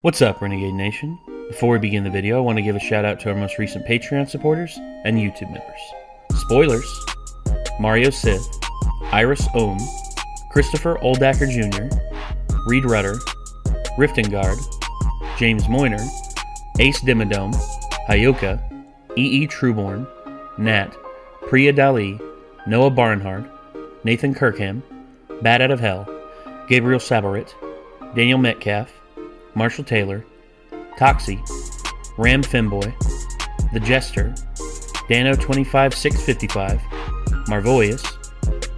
What's up, Renegade Nation? Before we begin the video, I want to give a shout out to our most recent Patreon supporters and YouTube members. Spoilers, Mario Sith, Iris Ohm, Christopher Oldacker Jr., Reed Rudder, Riftengard, James Moyner, Ace Dimmadome, Hayoka, E.E. Trueborn, Nat, Priya Dali, Noah Barnhart, Nathan Kirkham, Bat Out of Hell, Gabriel Sabarit, Daniel Metcalf, Marshall Taylor, Toxie, Ram Femboy, The Jester, Dano25655, Marvoius,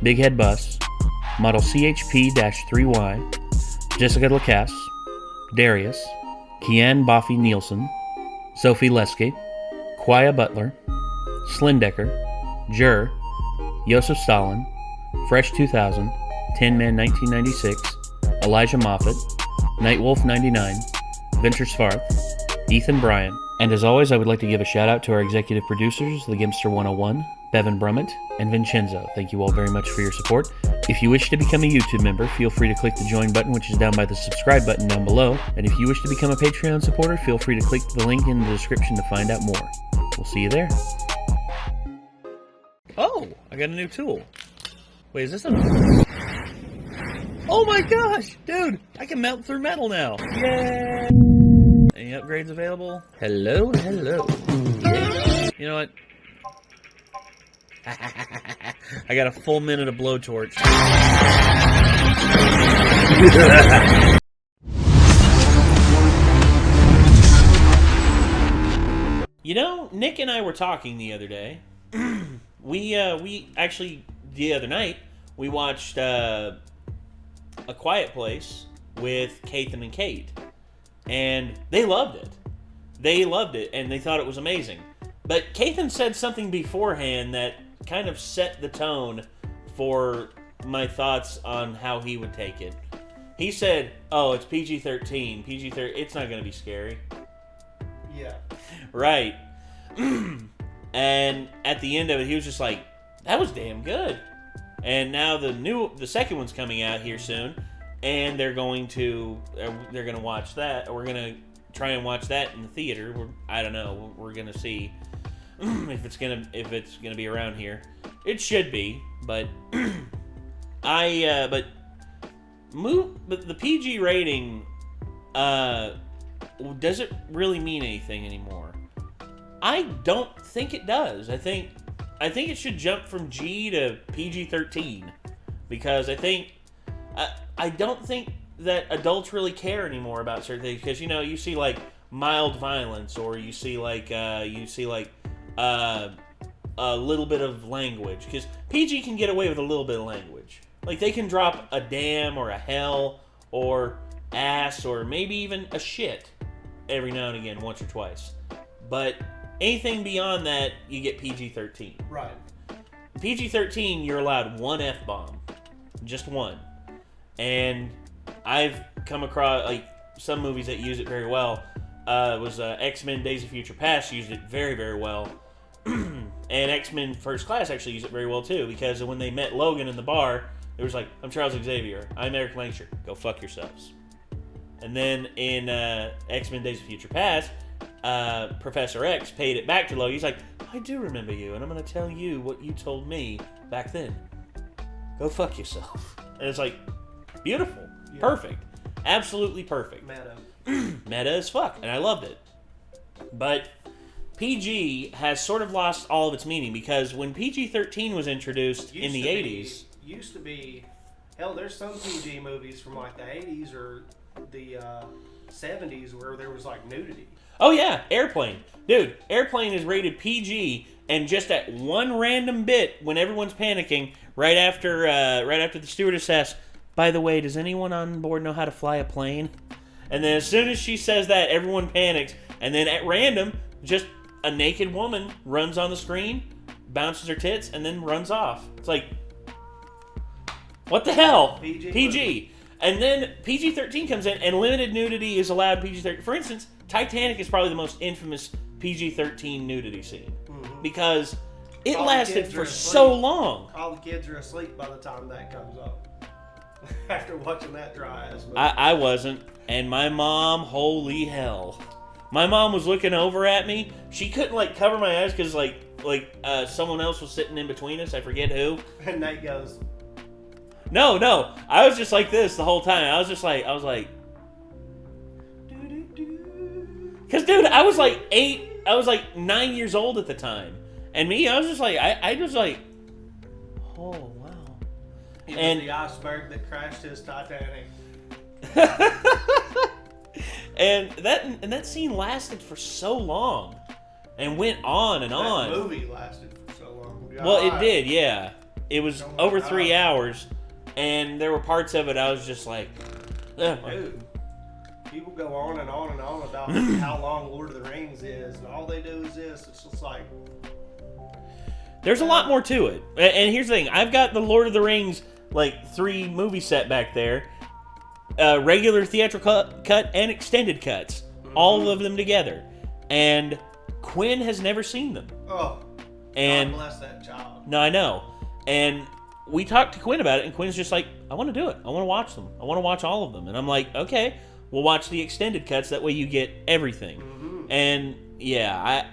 Big Head Bus, Model CHP-3Y, Jessica Lacasse, Darius, Kian Boffy Nielsen, Sophie Leske, Quia Butler, Slindecker, Jur, Joseph Stalin, Fresh 2000, Tin Man 1996, Elijah Moffat, Nightwolf 99, Venture Svarth, Ethan Bryan, and as always, I would like to give a shout out to our executive producers, The Gimster 101, Bevan Brummett, and Vincenzo. Thank you all very much for your support. If you wish to become a YouTube member, feel free to click the join button, which is down by the subscribe button down below. And if you wish to become a Patreon supporter, feel free to click the link in the description to find out more. We'll see you there. Oh, I got a new tool. Wait, is this a... Oh my gosh, dude, I can melt through metal now. Yay! Any upgrades available? Hello. You know what? I got a full minute of blowtorch. You know, Nick and I were talking the other day. we actually, the other night, we watched A Quiet Place with Kathan and Kate. And they loved it. And they thought it was amazing. But Kathan said something beforehand that kind of set the tone for my thoughts on how he would take it. He said, oh, it's PG-13. PG-13, it's not going to be scary. Yeah. Right. And at the end of it, he was just like, that was damn good. And now the second one's coming out here soon, and they're going to watch that. Or we're gonna try and watch that in the theater. I don't know. We're gonna see if it's gonna be around here. It should be, but but the PG rating does it really mean anything anymore? I don't think it does. I think it should jump from G to PG-13 because I don't think that adults really care anymore about certain things because you see like mild violence or you see like a little bit of language because PG can get away with a little bit of language. Like they can drop a damn or a hell or ass or maybe even a shit every now and again, once or twice. But anything beyond that, you get PG-13. Right. PG-13, you're allowed one F-bomb. Just one. And I've come across, like, some movies that use it very well. X-Men Days of Future Past used it very, very well. And X-Men First Class actually used it very well, too, because when they met Logan in the bar, it was like, I'm Charles Xavier. I'm Eric Langsher. Go fuck yourselves. And then in X-Men Days of Future Past, Professor X paid it back to Logan. He's like, I do remember you, and I'm going to tell you what you told me back then. Go fuck yourself. And it's like, beautiful. Yeah. Perfect. Absolutely perfect. Meta. Meta as fuck, and I loved it. But PG has sort of lost all of its meaning because when PG-13 was introduced in the 80s... Used to be... Hell, there's some PG movies from like the 80s or the 70s where there was like nudity. Oh yeah, Airplane. Dude, Airplane is rated PG, and just at one random bit when everyone's panicking, right after the stewardess asks, by the way, does anyone on board know how to fly a plane? And then as soon as she says that, everyone panics, and then at random, just a naked woman runs on the screen, bounces her tits, and then runs off. It's like, what the hell? PG. And then PG-13 comes in, and limited nudity is allowed PG-13. For instance, Titanic is probably the most infamous PG-13 nudity scene. Mm-hmm. Because it lasted for so long. All the kids are asleep by the time that comes up. After watching that dry ass movie. I wasn't. And my mom, holy hell. My mom was looking over at me. She couldn't, like, cover my eyes because, someone else was sitting in between us. I forget who. And Nate goes... No. I was just like this the whole time. I was like... Because, dude, I was like 9 years old at the time. And me, I was just like, I was like, oh, wow. He was the iceberg that crashed his Titanic. and that scene lasted for so long. And went on and on. That movie lasted for so long. Well, it did, yeah. It was over 3 hours. And there were parts of it I was just like, dude. People go on and on and on about how long Lord of the Rings is, and all they do is this. It's just like... There's a lot more to it. And here's the thing. I've got the Lord of the Rings, 3 movie set back there. Regular theatrical cut and extended cuts. Mm-hmm. All of them together. And Quinn has never seen them. Oh, and God bless that child. No, I know. And we talked to Quinn about it, and Quinn's just like, I want to do it. I want to watch them. I want to watch all of them. And I'm like, okay. We'll watch the extended cuts. That way you get everything. Mm-hmm. And yeah,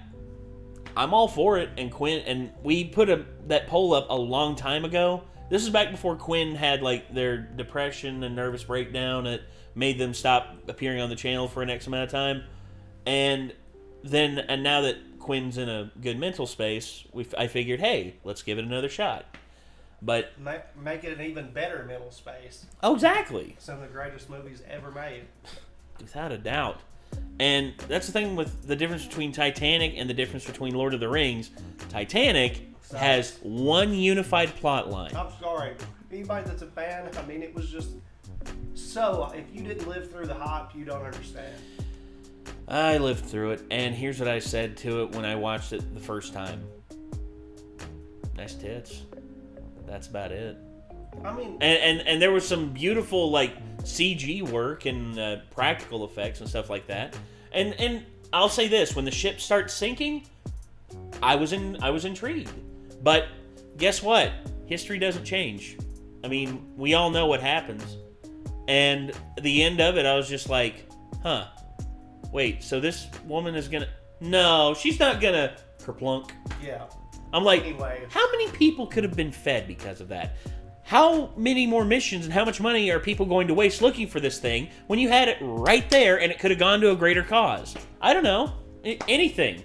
I'm all for it. And Quinn, and we put that poll up a long time ago. This is back before Quinn had their depression and nervous breakdown that made them stop appearing on the channel for an X amount of time. And now that Quinn's in a good mental space, I figured, hey, let's give it another shot. But make it an even better mental space. Oh, exactly. Some of the greatest movies ever made. Without a doubt. And that's the thing with the difference between Titanic and the difference between Lord of the Rings. Titanic has one unified plot line. I'm sorry. Anybody that's a fan, I mean, it was just so... If you didn't live through the hype, you don't understand. I lived through it, and here's what I said to it when I watched it the first time. Nice tits. That's about it. I mean... And there was some beautiful, CG work and practical effects and stuff like that. And I'll say this, when the ship starts sinking, I was intrigued. But guess what? History doesn't change. I mean, we all know what happens. And the end of it, I was just like, huh. Wait, so this woman is gonna... No, she's not gonna kerplunk. Yeah. I'm like, anyway. How many people could have been fed because of that? How many more missions and how much money are people going to waste looking for this thing when you had it right there and it could have gone to a greater cause? I don't know. Anything.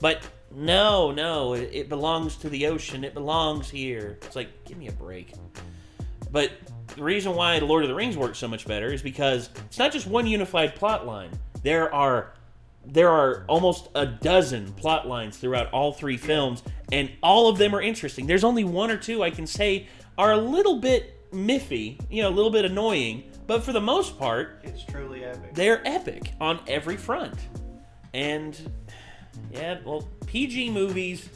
But no, it belongs to the ocean. It belongs here. It's like, give me a break. But the reason why The Lord of the Rings works so much better is because it's not just one unified plot line. There are almost a dozen plot lines throughout all 3 films, and all of them are interesting. There's only 1 or 2 I can say are a little bit miffy, a little bit annoying, but for the most part, it's truly epic. They're epic on every front. And yeah, well, PG movies,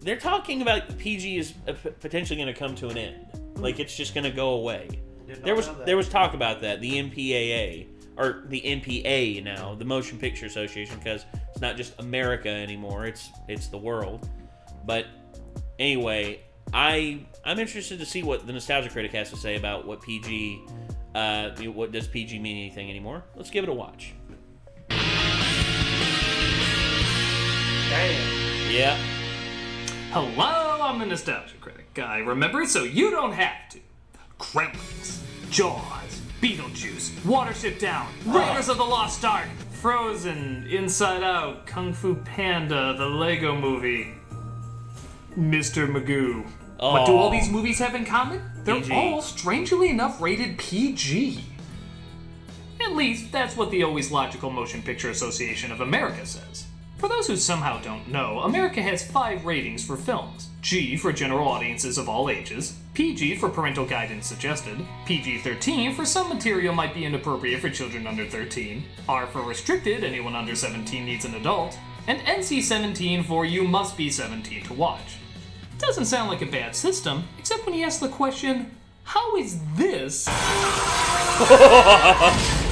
they're talking about PG is potentially going to come to an end. It's just going to go away. There was talk about that, the MPAA. Or the MPA now, the Motion Picture Association, because it's not just America anymore, it's the world. But anyway, I'm interested to see what the Nostalgia Critic has to say about what PG, what does PG mean anything anymore. Let's give it a watch. Damn. Yeah. Hello, I'm the Nostalgia Critic. I remember it so you don't have to. Gremlins, Jaws, Beetlejuice, Watership Down, Raiders of the Lost Ark, Frozen, Inside Out, Kung Fu Panda, the Lego Movie, Mr. Magoo. What do all these movies have in common? They're PG. all, strangely enough, rated PG. At least, that's what the Always Logical Motion Picture Association of America says. For those who somehow don't know, America has 5 ratings for films. G for general audiences of all ages, PG for parental guidance suggested, PG-13 for some material might be inappropriate for children under 13, R for restricted, anyone under 17 needs an adult, and NC-17 for you must be 17 to watch. Doesn't sound like a bad system, except when you ask the question, how is this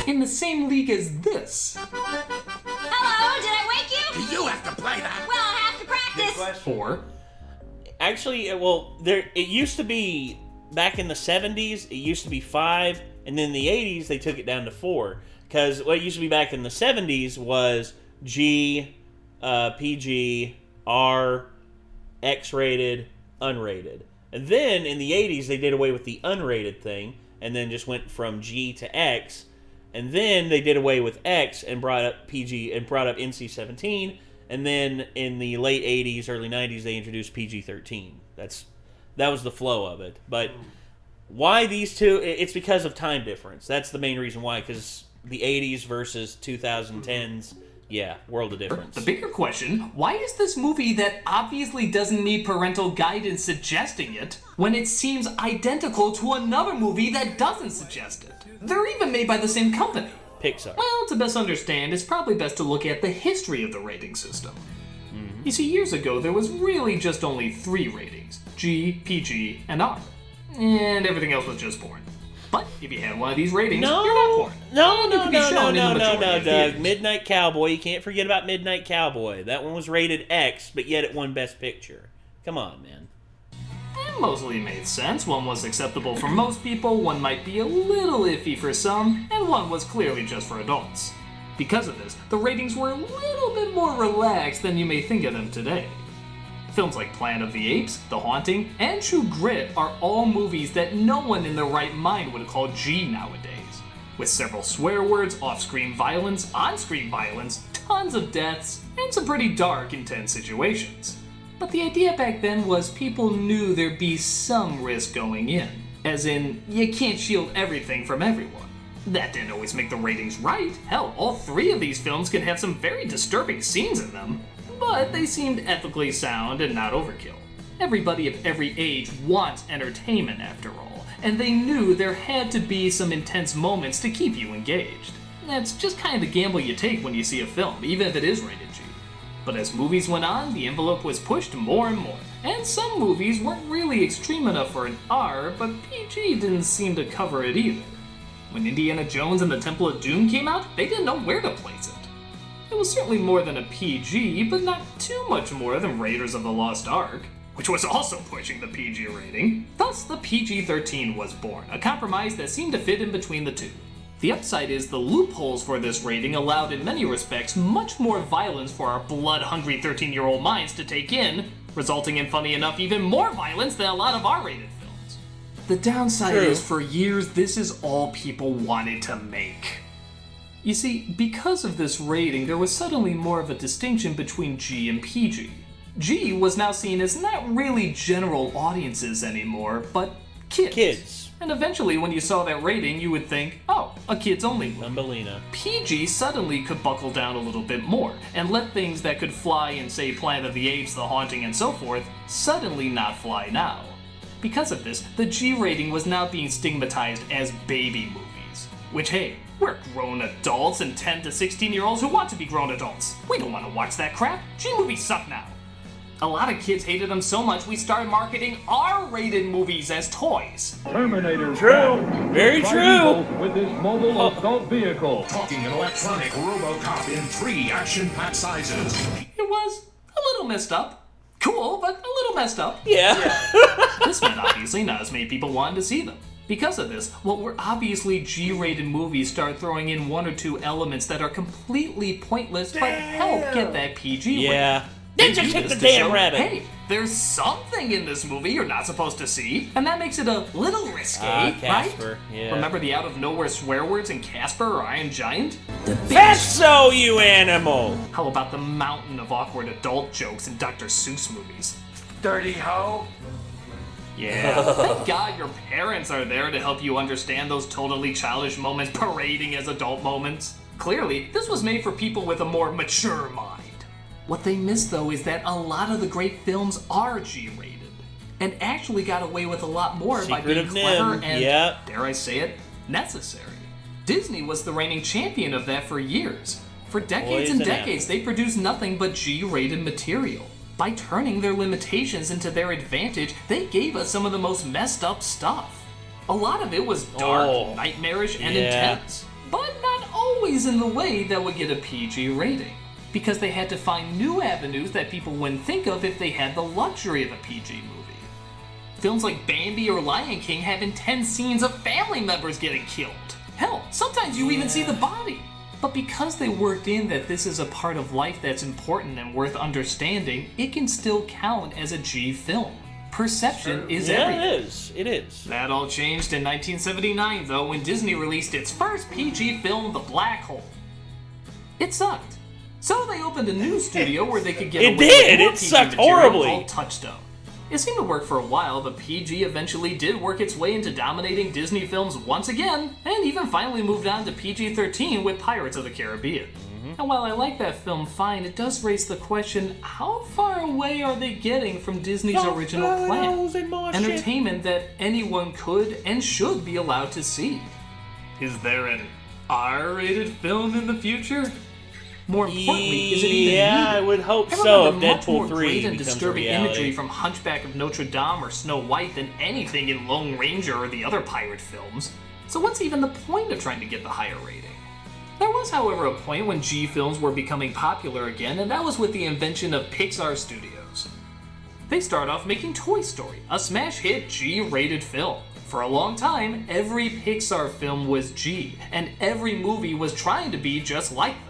in the same league as this? Hello, did I wake you? You have to play that. Well, I have to practice. Or, Actually, well, it used to be back in the 70s, it used to be 5, and then in the 80s, they took it down to 4. Because what used to be back in the 70s was G, PG, R, X-rated, unrated. And then in the 80s, they did away with the unrated thing, and then just went from G to X. And then they did away with X and brought up PG and brought up NC-17. And then in the late 80s, early 90s, they introduced PG-13. That was the flow of it. But why these two? It's because of time difference. That's the main reason why. Because the 80s versus 2010s, yeah, world of difference. The bigger question, why is this movie that obviously doesn't need parental guidance suggesting it, when it seems identical to another movie that doesn't suggest it? They're even made by the same company. Pixar. Well, to best understand, it's probably best to look at the history of the rating system. You see, years ago, there was really just only 3 ratings, G, PG, and R. And everything else was just porn. But if you had one of these ratings, you're not porn. No, Doug. Doug. Midnight Cowboy. You can't forget about Midnight Cowboy. That one was rated X, but yet it won Best Picture. Come on, man. It mostly made sense. One was acceptable for most people, one might be a little iffy for some, and one was clearly just for adults. Because of this, the ratings were a little bit more relaxed than you may think of them today. Films like Planet of the Apes, The Haunting, and True Grit are all movies that no one in their right mind would call G nowadays. With several swear words, off-screen violence, on-screen violence, tons of deaths, and some pretty dark, intense situations. But the idea back then was people knew there'd be some risk going in. As in, you can't shield everything from everyone. That didn't always make the ratings right. Hell, all 3 of these films can have some very disturbing scenes in them. But they seemed ethically sound and not overkill. Everybody of every age wants entertainment after all, and they knew there had to be some intense moments to keep you engaged. That's just kind of the gamble you take when you see a film, even if it is rated G. But as movies went on, the envelope was pushed more and more, and some movies weren't really extreme enough for an R, but PG didn't seem to cover it either. When Indiana Jones and the Temple of Doom came out, they didn't know where to place it. It was certainly more than a PG, but not too much more than Raiders of the Lost Ark, which was also pushing the PG rating. Thus, the PG-13 was born, a compromise that seemed to fit in between the two. The upside is the loopholes for this rating allowed in many respects much more violence for our blood-hungry 13-year-old minds to take in, resulting in, funny enough, even more violence than a lot of R-rated films. The downside is, for years, this is all people wanted to make. You see, because of this rating, there was suddenly more of a distinction between G and PG. G was now seen as not really general audiences anymore, but kids. And eventually, when you saw that rating, you would think, oh, a kids-only movie. Thumbelina. PG suddenly could buckle down a little bit more, and let things that could fly in, say, Planet of the Apes, The Haunting, and so forth, suddenly not fly now. Because of this, the G rating was now being stigmatized as baby movies. Which, hey, we're grown adults and 10 to 16-year-olds who want to be grown adults. We don't want to watch that crap. G movies suck now. A lot of kids hated them so much we started marketing R-rated movies as toys. Terminator. True. Very true. With his mobile assault vehicle. Talking electronic RoboCop in 3 action-packed sizes. It was a little messed up. Cool, but a little messed up. Yeah. This meant obviously not as many people wanted to see them. Because of this, what were obviously G-rated movies start throwing in 1 or 2 elements that are completely pointless but help get that PG rating. Yeah. Did you kick the damn rabbit? Hey, there's something in this movie you're not supposed to see, and that makes it a little risque, Casper, right? yeah. Remember the out-of-nowhere swear words in Casper or Iron Giant? Fatso, you animal! How about the mountain of awkward adult jokes in Dr. Seuss movies? Dirty hoe. Yeah, thank God your parents are there to help you understand those totally childish moments parading as adult moments. Clearly, this was made for people with a more mature mind. What they miss, though, is that a lot of the great films are G-rated, and actually got away with a lot more by being clever and, dare I say it, necessary. Disney was the reigning champion of that for years. For decades and decades, they produced nothing but G-rated material. By turning their limitations into their advantage, they gave us some of the most messed up stuff. A lot of it was dark, nightmarish, and intense, but not always in the way that would get a PG rating, because they had to find new avenues that people wouldn't think of if they had the luxury of a PG movie. Films like Bambi or Lion King have intense scenes of family members getting killed. Hell, sometimes you even see the body. But because they worked in that this is a part of life that's important and worth understanding, it can still count as a G film. Perception is everything. It is. That all changed in 1979, though, when Disney released its first PG film, The Black Hole. It sucked. So they opened a new studio where they could get away with more PG sucked material horribly. called Touchstone. It seemed to work for a while, but PG eventually did work its way into dominating Disney films once again, and even finally moved on to PG-13 with Pirates of the Caribbean. And while I like that film fine, it does raise the question, how far away are they getting from Disney's original plan? Entertainment that anyone could and should be allowed to see. Is there an R-rated film in the future? More importantly, is it even needed? I would hope I so if remember much more Deadpool 3 great and becomes a disturbing reality. imagery from Hunchback of Notre Dame or Snow White than anything in Lone Ranger or the other pirate films. So what's even the point of trying to get the higher rating? There was, however, a point when G films were becoming popular again, and that was with the invention of Pixar Studios. They started off making Toy Story, a smash hit G-rated film. For a long time, every Pixar film was G, and every movie was trying to be just like them.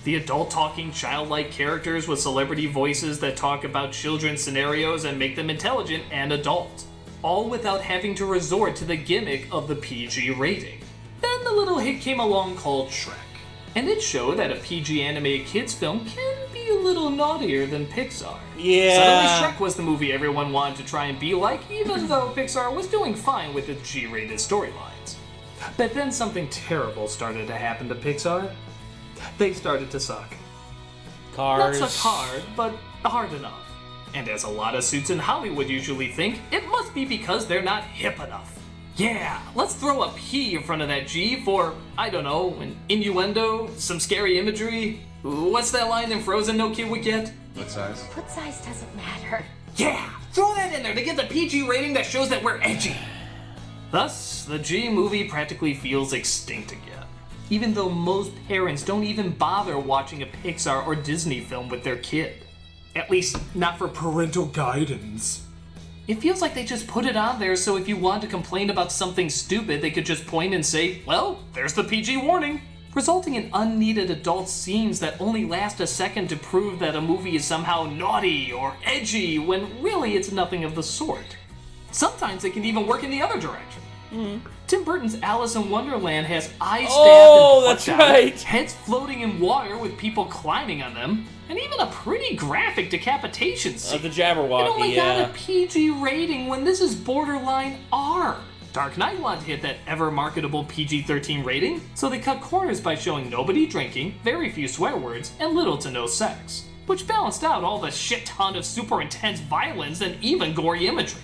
The adult-talking, childlike characters with celebrity voices that talk about children's scenarios and make them intelligent and adult, all without having to resort to the gimmick of the PG rating. Then the little hit came along called Shrek, and it showed that a PG animated kids film can be a little naughtier than Pixar. Yeah. Suddenly Shrek was the movie everyone wanted to try and be like, even though Pixar was doing fine with its G-rated storylines. But then something terrible started to happen to Pixar. They started to suck. Cars. Not suck hard, but hard enough. And as a lot of suits in Hollywood usually think, it must be because they're not hip enough. Yeah, let's throw a P in front of that G for, I don't know, an innuendo, some scary imagery. What's that line in Frozen no kid would get? What size? Foot size doesn't matter. Yeah, throw that in there to get the PG rating that shows that we're edgy. Thus, the G movie practically feels extinct again. Even though most parents don't even bother watching a Pixar or Disney film with their kid. At least, not for parental guidance. It feels like they just put it on there so if you want to complain about something stupid, they could just point and say, well, there's the PG warning. Resulting in unneeded adult scenes that only last a second to prove that a movie is somehow naughty or edgy, when really it's nothing of the sort. Sometimes it can even work in the other direction. Tim Burton's Alice in Wonderland has eyes stabbed and that's plucked out, right. heads floating in water with people climbing on them, and even a pretty graphic decapitation scene. The It Jabberwocky, only got a PG rating when this is borderline R. Dark Knight wanted to hit that ever-marketable PG-13 rating, so they cut corners by showing nobody drinking, very few swear words, and little to no sex, which balanced out all the shit ton of super intense violence and even gory imagery.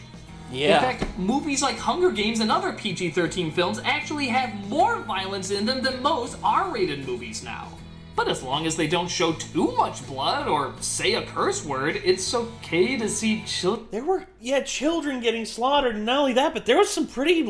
Yeah. In fact, movies like Hunger Games and other PG-13 films actually have more violence in them than most R-rated movies now. But as long as they don't show too much blood or say a curse word, it's okay to see children. There were, children getting slaughtered, and not only that, but there was some pretty,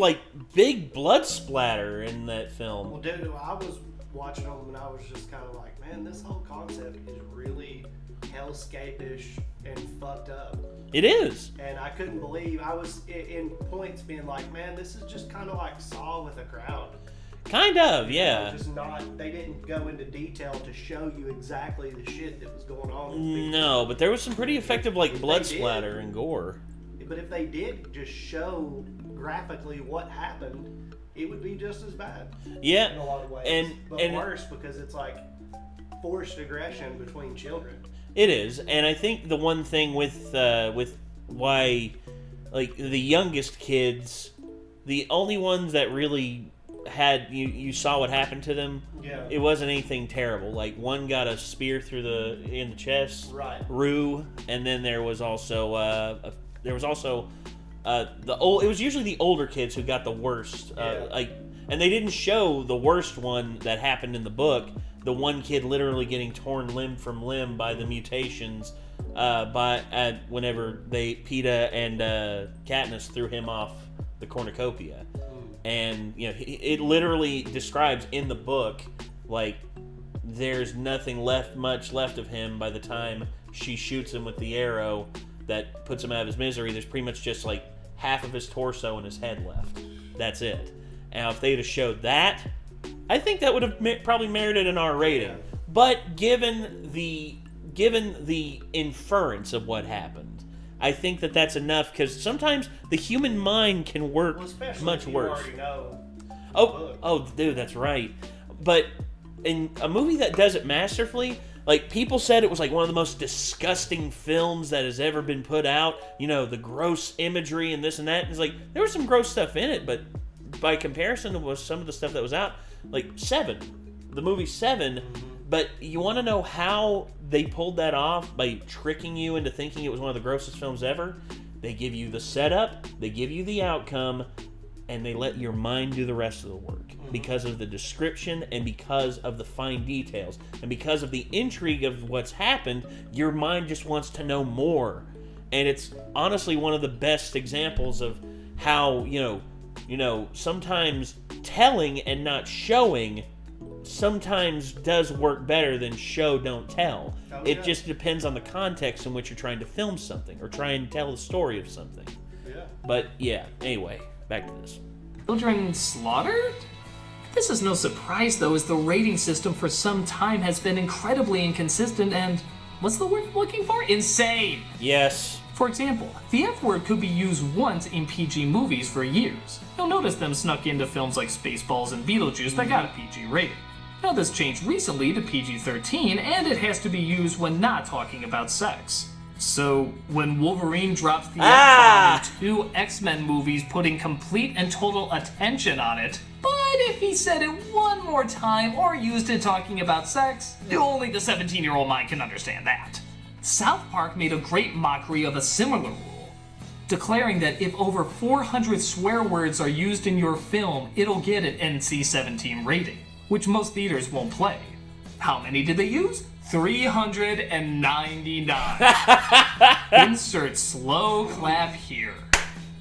big blood splatter in that film. Well, dude, I was watching them and I was just kind of like, man, this whole concept is really hellscape-ish and fucked up. It is. And I couldn't believe, I was in points being like, man, this is just kind of like Saw with a crowd. Kind of, yeah. Just not, they didn't go into detail to show you exactly the shit that was going on with people. No, but there was some pretty effective, blood they did. splatter and gore. But if they did just show graphically what happened, it would be just as bad. Yeah. In a lot of ways. And worse because it's like forced aggression between children. It is, and I think the one thing with why, the youngest kids, the only ones that really had you saw what happened to them. Yeah. It wasn't anything terrible. One got a spear in the chest. Right. Rue, and then there was also it was usually the older kids who got the worst. And they didn't show the worst one that happened in the book. The one kid literally getting torn limb from limb by the mutations whenever PETA and Katniss threw him off the cornucopia. And, it literally describes in the book, there's nothing much left of him by the time she shoots him with the arrow that puts him out of his misery. There's pretty much just, half of his torso and his head left. That's it. Now, if they'd have showed that, I think that would have probably merited an R rating. But given the inference of what happened, I think that that's enough, because sometimes the human mind can work much worse. Already know. Oh, dude, that's right. But in a movie that does it masterfully, like, people said it was like one of the most disgusting films that has ever been put out. You know, the gross imagery and this and that. It's like, there was some gross stuff in it, but by comparison with some of the stuff that was out, like Seven, the movie Seven. But you want to know how they pulled that off? By tricking you into thinking it was one of the grossest films ever? They give you the setup, they give you the outcome, and they let your mind do the rest of the work. Because of the description, and because of the fine details, and because of the intrigue of what's happened, your mind just wants to know more. And it's honestly one of the best examples of how, you know, sometimes telling and not showing sometimes does work better than show, don't tell. It just depends on the context in which you're trying to film something or try and tell the story of something. But yeah, anyway, back to this. Children slaughtered? This is no surprise, though, as the rating system for some time has been incredibly inconsistent and, what's the word I'm looking for? Insane! Yes. For example, the F word could be used once in PG movies for years. You'll notice them snuck into films like Spaceballs and Beetlejuice that got a PG rating. Now this changed recently to PG-13, and it has to be used when not talking about sex. So, when Wolverine drops the F-bomb in 2 X-Men movies, putting complete and total attention on it, but if he said it one more time or used it talking about sex, only the 17-year-old mind can understand that. South Park made a great mockery of a similar rule, declaring that if over 400 swear words are used in your film, it'll get an NC-17 rating, which most theaters won't play. How many did they use? 399. Insert slow clap here.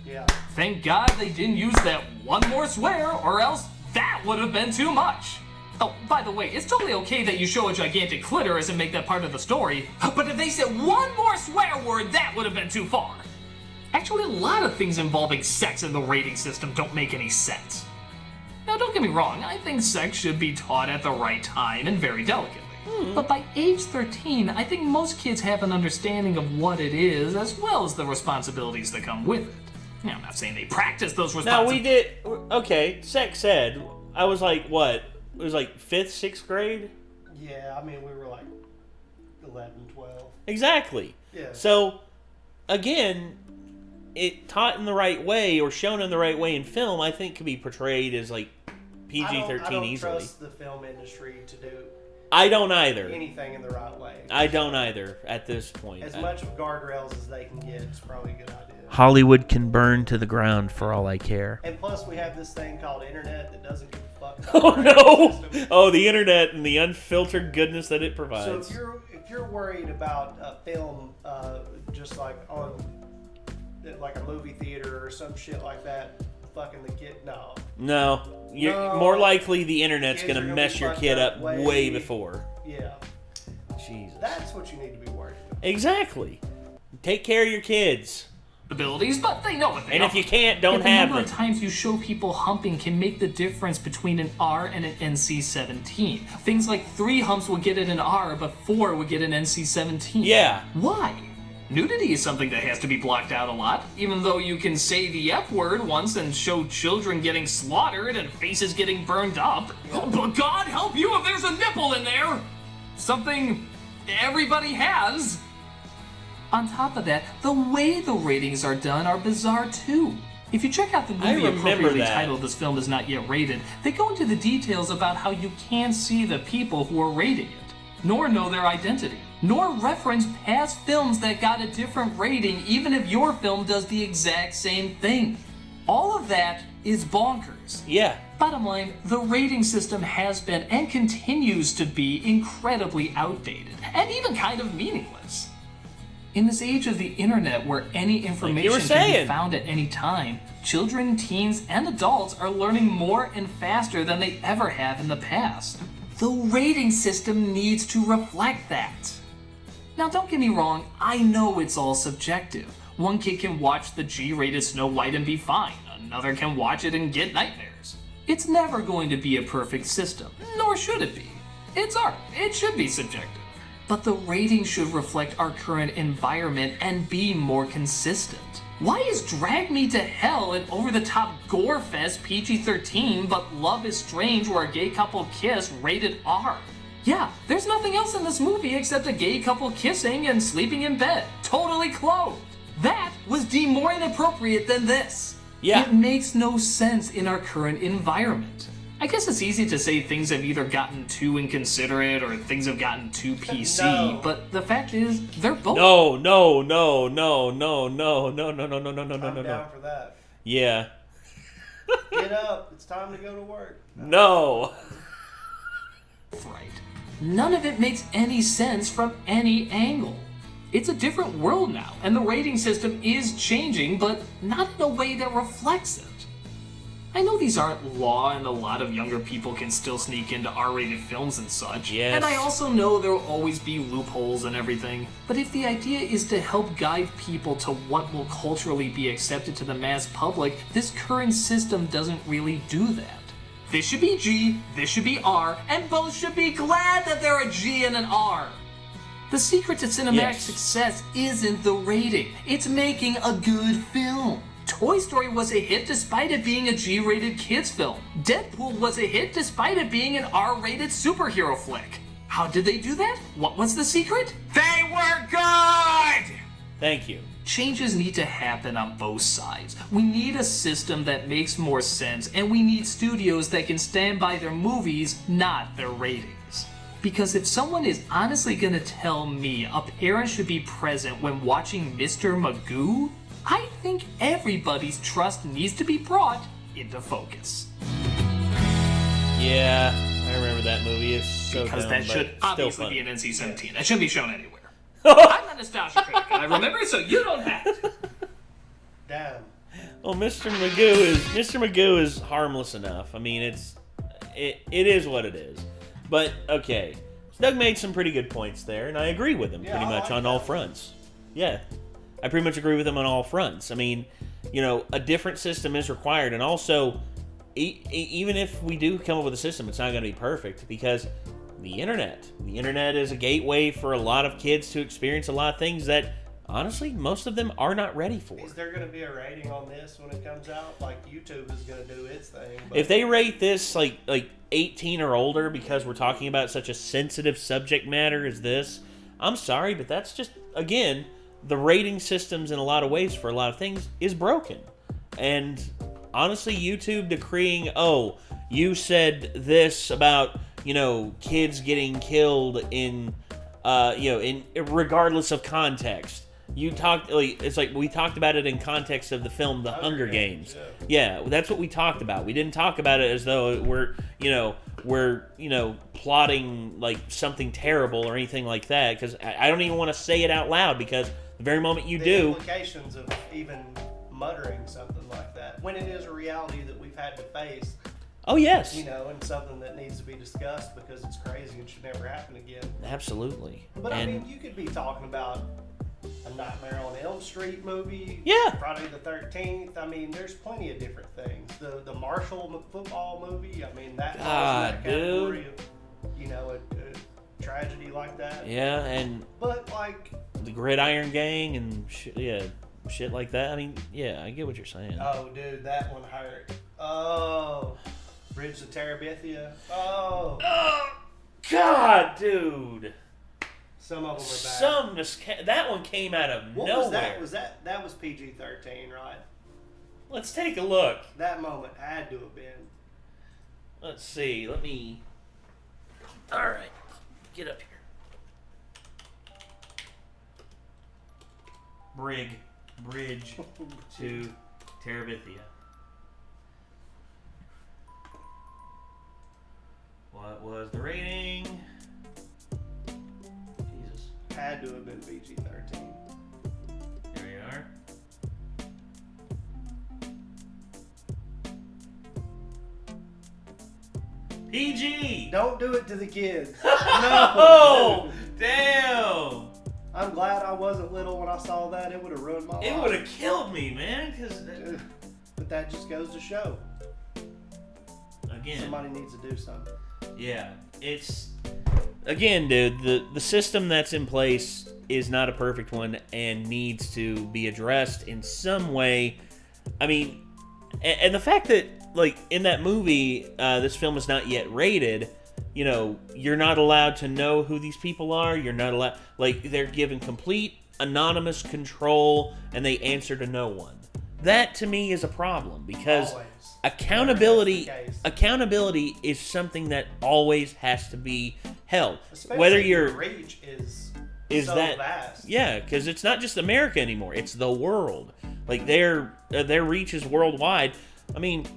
Yeah. Thank God they didn't use that one more swear, or else that would have been too much. Oh, by the way, it's totally okay that you show a gigantic clitoris and make that part of the story, but if they said one more swear word, that would have been too far. Actually, a lot of things involving sex in the rating system don't make any sense. Now, don't get me wrong, I think sex should be taught at the right time and very delicately. But by age 13, I think most kids have an understanding of what it is, as well as the responsibilities that come with it. Now, I'm not saying they practice those responsibilities. Now, we did... Okay, sex ed. I was like, what? It was like 5th, 6th grade? Yeah, I mean, we were like 11, 12. Exactly. Yeah. So, again, it taught in the right way or shown in the right way in film, I think could be portrayed as like PG-13 I don't easily. trust the film industry to do I don't either. anything in the right way. I don't either at this point. As much of guardrails as they can get is probably a good idea. Hollywood can burn to the ground for all I care. And plus, we have this thing called internet that doesn't give a fuck about Oh the rating no! system. Oh, the internet and the unfiltered goodness that it So provides. if you're worried about a film, just like on like a movie theater or some shit like that, fucking the kid, no. No, you're more likely the internet's Kids gonna are gonna mess be your fucked kid up up way- way before. Yeah, Jesus. that's what you need to be worried about. Exactly. Take care of your kids. Abilities, but they know what they And are. if you can't, don't the have number them. of times you show people humping can make the difference between an R and an NC-17. Things like 3 humps would get it an R, but 4 would get an NC-17. Yeah. Why? Nudity is something that has to be blocked out a lot, even though you can say the F word once and show children getting slaughtered and faces getting burned up. But God help you if there's a nipple in there! Something everybody has. On top of that, the way the ratings are done are bizarre too. If you check out the movie remember appropriately that. titled This Film Is Not Yet Rated, they go into the details about how you can't see the people who are rating it, nor know their identity, nor reference past films that got a different rating even if your film does the exact same thing. All of that is bonkers. Yeah. Bottom line, the rating system has been and continues to be incredibly outdated, and even kind of meaningless. In this age of the internet where any information can be saying. found at any time, children, teens, and adults are learning more and faster than they ever have in the past. The rating system needs to reflect that. Now don't get me wrong, I know it's all subjective. One kid can watch the G-rated Snow White and be fine. Another can watch it and get nightmares. It's never going to be a perfect system, nor should it be. It's art. It should be subjective. But the rating should reflect our current environment and be more consistent. Why is Drag Me to Hell an over-the-top gore fest PG-13, but Love is Strange where a gay couple kiss rated R? Yeah, there's nothing else in this movie except a gay couple kissing and sleeping in bed, totally clothed. That was deemed more inappropriate than this. Yeah. It makes no sense in our current environment. I guess it's easy to say things have either gotten too inconsiderate or things have gotten too PC, No. but the fact is, they're both. No. I'm down for that. Yeah. Get up. It's time to go to work. No. Right. None of it makes any sense from any angle. It's a different world now, and the rating system is changing, but not in a way that reflects it. I know these aren't law and a lot of younger people can still sneak into R-rated films and such. Yes. And I also know there will always be loopholes and everything. But if the idea is to help guide people to what will culturally be accepted to the mass public, this current system doesn't really do that. This should be G, this should be R, and both should be glad that they're a G and an R. The secret to cinematic Yes. success isn't the rating, it's making a good film. Toy Story was a hit despite it being a G-rated kids film. Deadpool was a hit despite it being an R-rated superhero flick. How did they do that? What was the secret? They were good! Thank you. Changes need to happen on both sides. We need a system that makes more sense, and we need studios that can stand by their movies, not their ratings. Because if someone is honestly gonna tell me a parent should be present when watching Mr. Magoo, I think everybody's trust needs to be brought into focus. Yeah, I remember that movie. It's so Because dumb, that but should still obviously funny. be an NC-17. That shouldn't be shown anywhere. I'm a nostalgia critic, and I remember it, so you don't have to. Damn. Well, Mr. Magoo is harmless enough. I mean, it is what it is. But okay, Doug made some pretty good points there, and I agree with him pretty I much like on that. all fronts. Yeah, I pretty much agree with him on all fronts. I mean, you know, a different system is required, and also, even if we do come up with a system, it's not going to be perfect because the internet is a gateway for a lot of kids to experience a lot of things that honestly most of them are not ready for. Is there going to be a rating on this when it comes out? Like YouTube is going to do its thing. But If they rate this like 18 or older because we're talking about such a sensitive subject matter as this, I'm sorry, but that's just, again, the rating systems in a lot of ways for a lot of things is broken. And honestly, YouTube decreeing, oh, you said this about, you know, kids getting killed in, in regardless of context. You talked, it's like we talked about it in context of the film The Hunger Games. Yeah, that's what we talked about. We didn't talk about it as though we're plotting like something terrible or anything like that, because I don't even want to say it out loud, because the very moment you the do, implications of even muttering something like that, when it is a reality that we've had to face, oh yes, you know, and something that needs to be discussed because it's crazy and should never happen again. absolutely. But And I mean, you could be talking about a Nightmare on Elm Street movie, Yeah. Friday the 13th. I mean, there's plenty of different things. The Marshall football movie, I mean, that falls God, in that category of, you know, a tragedy like that. yeah, and But like, the Gridiron Gang and shit like that. I mean, yeah, I get what you're saying. oh dude, that one hurt. Oh, Bridge to Terabithia. Oh, God, dude. some of them are bad. That one came out of What nowhere. was that? That was PG-13, right? Let's take a look. That moment had to have been. Let's see. Let me. All right, get up here. Bridge to Terabithia. What was the rating? Jesus. Had to have been PG-13. Here we are. PG! Don't do it to the kids. Oh! Damn! I'm glad I wasn't little when I lost all that, it would have ruined my life. It would have killed me, man. Because But that just goes to show. again, Somebody needs to do something. yeah, it's again, dude. The system that's in place is not a perfect one and needs to be addressed in some way. I mean, and the fact that like in that movie, this film is not yet rated. You know, you're not allowed to know who these people are. You're not allowed, like, they're given complete anonymous control and they answer to no one. That to me is a problem because Always. accountability Never has the case. accountability is something that always has to be held. Especially Whether if you're your reach is is so that vast. yeah, because it's not just America anymore; it's the world. Like their reach is worldwide. I mean,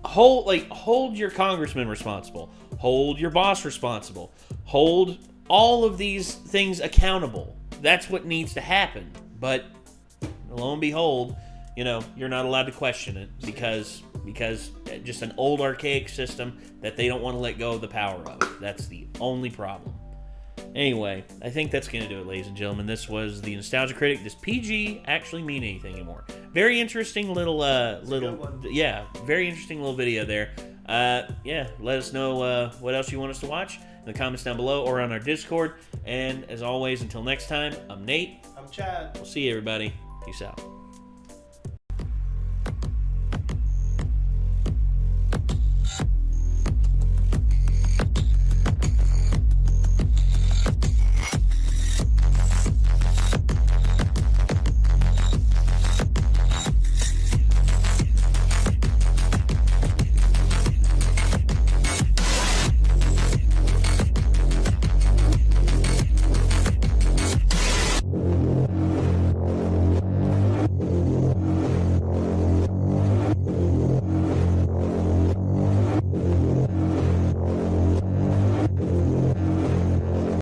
hold your congressman responsible, hold your boss responsible, hold all of these things accountable. That's what needs to happen. But lo and behold, you know, you're not allowed to question it because just an old archaic system that they don't want to let go of the power of. That's the only problem. Anyway, I think that's going to do it, ladies and gentlemen. This was the Nostalgia Critic. Does PG actually mean anything anymore? Very interesting little, yeah, very interesting little video there. Yeah, let us know what else you want us to watch in the comments down below or on our Discord. And as always, until next time, I'm Nate. I'm Chad. We'll see you, everybody. Peace out.